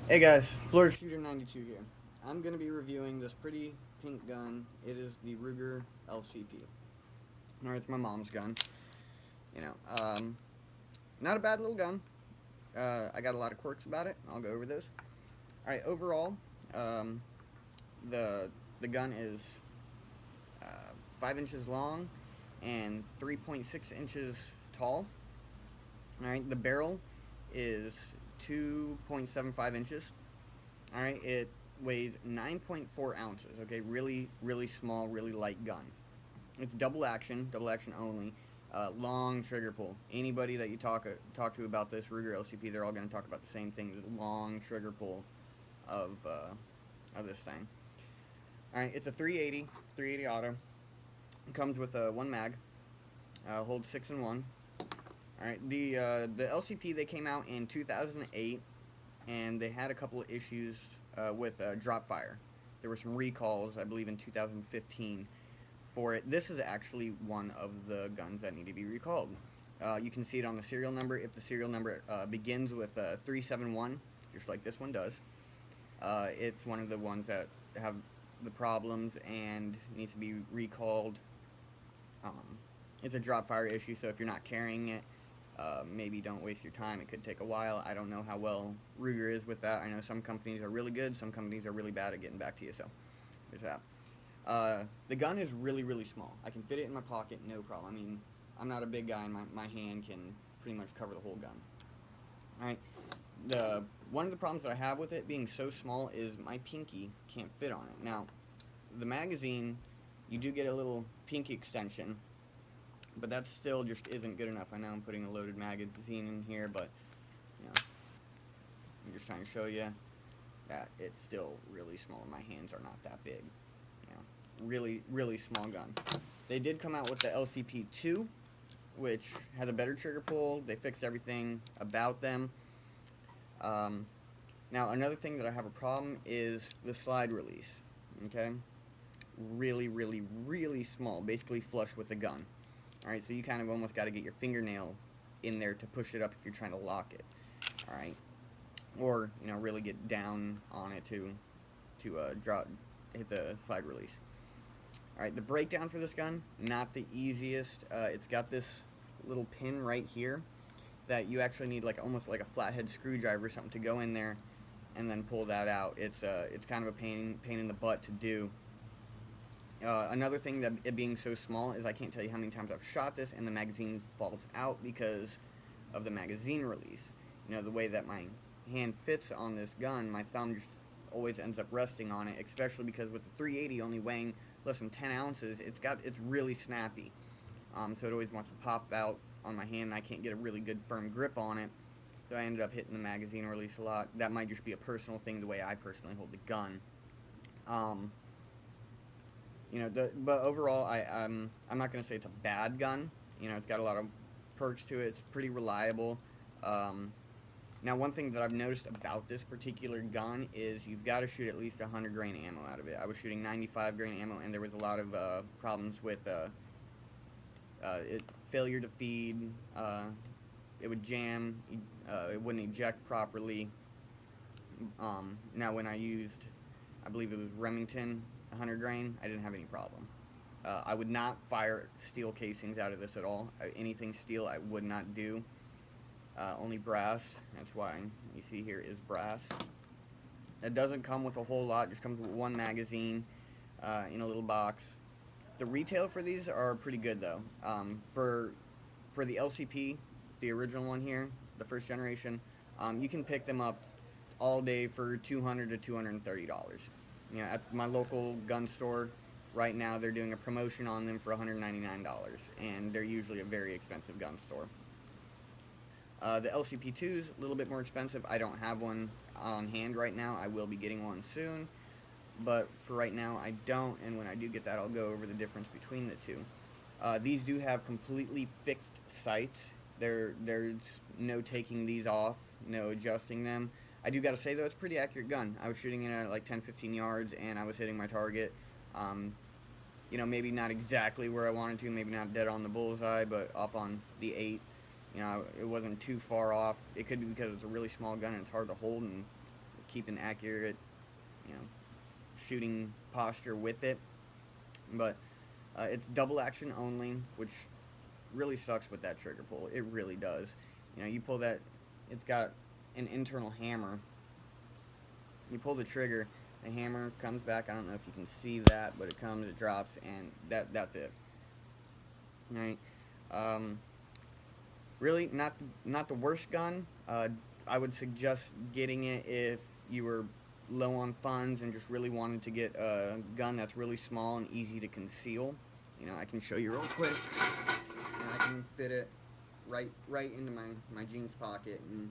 Hey guys, Florida Shooter 92 here. I'm going to be reviewing this pretty pink gun. It is the Ruger LCP. Alright, it's my mom's gun. You know, not a bad little gun. I got a lot of quirks about it. I'll go over those. Alright, overall, um, the the gun is 5 inches long and 3.6 inches tall. Alright, the barrel is 2.75 inches. All right, it weighs 9.4 ounces. Okay, really, really small, really light gun. It's double action only. Long trigger pull. Anybody that you talk to about this Ruger LCP, they're all going to talk about the same thing: the long trigger pull of this thing. All right, it's a 380 auto. It comes with a one mag. Holds 6 in one. All right, the LCP, they came out in 2008, and they had a couple of issues with drop fire. There were some recalls, I believe, in 2015 for it. This is actually one of the guns that need to be recalled. You can see it on the serial number. If the serial number begins with 371, just like this one does, it's one of the ones that have the problems and needs to be recalled. Um, it's a drop fire issue, so if you're not carrying it, maybe don't waste your time. It could take a while. I don't know how well Ruger is with that. I know some companies are really good, some companies are really bad at getting back to you, so there's that. The gun is really, really small. I can fit it in my pocket, no problem. I mean, I'm not a big guy, and my hand can pretty much cover the whole gun. Alright, one of the problems that I have with it being so small is my pinky can't fit on it. Now, the magazine, you do get a little pinky extension, but that still just isn't good enough. I know I'm putting a loaded magazine in here, but you know, I'm just trying to show you that it's still really small. My hands are not that big. You know, really, really small gun. They did come out with the LCP2, which has a better trigger pull. They fixed everything about them. Um, Now, another thing that I have a problem is the slide release. Okay, really, really, really small, basically flush with the gun. Alright, so you kind of almost got to get your fingernail in there to push it up if you're trying to lock it. Alright, or, you know, really get down on it to hit the slide release. Alright, the breakdown for this gun, not the easiest. It's got this little pin right here that you actually need like almost like a flathead screwdriver or something to go in there and then pull that out. It's kind of a pain in the butt to do. Another thing that it being so small is I can't tell you how many times I've shot this and the magazine falls out because of the magazine release. You know, the way that my hand fits on this gun, my thumb just always ends up resting on it, especially because with the 380 only weighing less than 10 ounces, it's really snappy. So it always wants to pop out on my hand, and I can't get a really good firm grip on it. So I ended up hitting the magazine release a lot. That might just be a personal thing, the way I personally hold the gun. Um, you know, but overall, I'm not gonna say it's a bad gun. You know, it's got a lot of perks to it. It's pretty reliable. Um, Now, one thing that I've noticed about this particular gun is you've got to shoot at least 100 grain ammo out of it. I was shooting 95 grain ammo, and there was a lot of problems with failure to feed. It would jam. It wouldn't eject properly. Now, when I used, I believe it was Remington 100 grain, I didn't have any problem. I would not fire steel casings out of this at all. Anything steel I would not do. Only brass. That's why you see here is brass. It doesn't come with a whole lot. Just comes with one magazine in a little box. The retail for these are pretty good though. For the LCP, the original one here, the first generation, you can pick them up all day for $200 to $230. You know, at my local gun store right now, they're doing a promotion on them for $199, and they're usually a very expensive gun store. The LCP2 is a little bit more expensive. I don't have one on hand right now. I will be getting one soon, but for right now I don't, and when I do get that, I'll go over the difference between the two. These do have completely fixed sights. There's no taking these off, no adjusting them. I do gotta say though, it's a pretty accurate gun. I was shooting it at like 10-15 yards, and I was hitting my target. Um, you know, maybe not exactly where I wanted to, maybe not dead on the bullseye, but off on the 8. You know, it wasn't too far off. It could be because it's a really small gun and it's hard to hold, and keep an accurate, you know, shooting posture with it. But it's double action only, which really sucks with that trigger pull. It really does. You know, you pull that, it's got an internal hammer. You pull the trigger, the hammer comes back. I don't know if you can see that, but it comes, it drops, and that's it. Right? Um, Really, not the worst gun. I would suggest getting it if you were low on funds and just really wanted to get a gun that's really small and easy to conceal. You know, I can show you real quick. And I can fit it right into my jeans pocket, and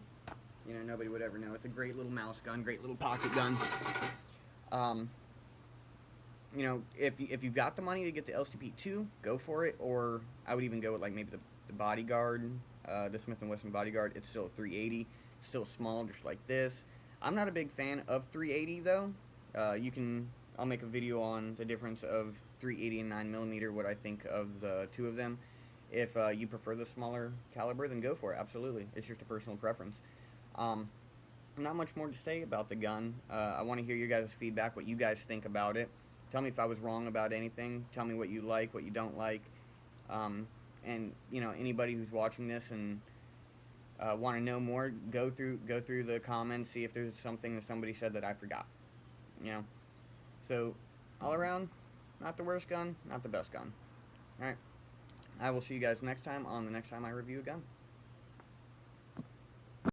you know nobody would ever know. It's a great little mouse gun, great little pocket gun. Um, you know, if you've got the money to get the LCP2, go for it. Or I would even go with like maybe the Bodyguard, the Smith & Wesson Bodyguard. It's still a 380, still small, just like this. I'm not a big fan of 380 though. I'll make a video on the difference of 380 and 9mm, what I think of the two of them. If you prefer the smaller caliber, then go for it. Absolutely, it's just a personal preference. Um, Not much more to say about the gun. I want to hear your guys' feedback, what you guys think about it. Tell me if I was wrong about anything. Tell me what you like, what you don't like. And you know, anybody who's watching this and want to know more, go through the comments, see if there's something that somebody said that I forgot. You know, so all around, not the worst gun, not the best gun. All right, I will see you guys next time on the next time I review a gun.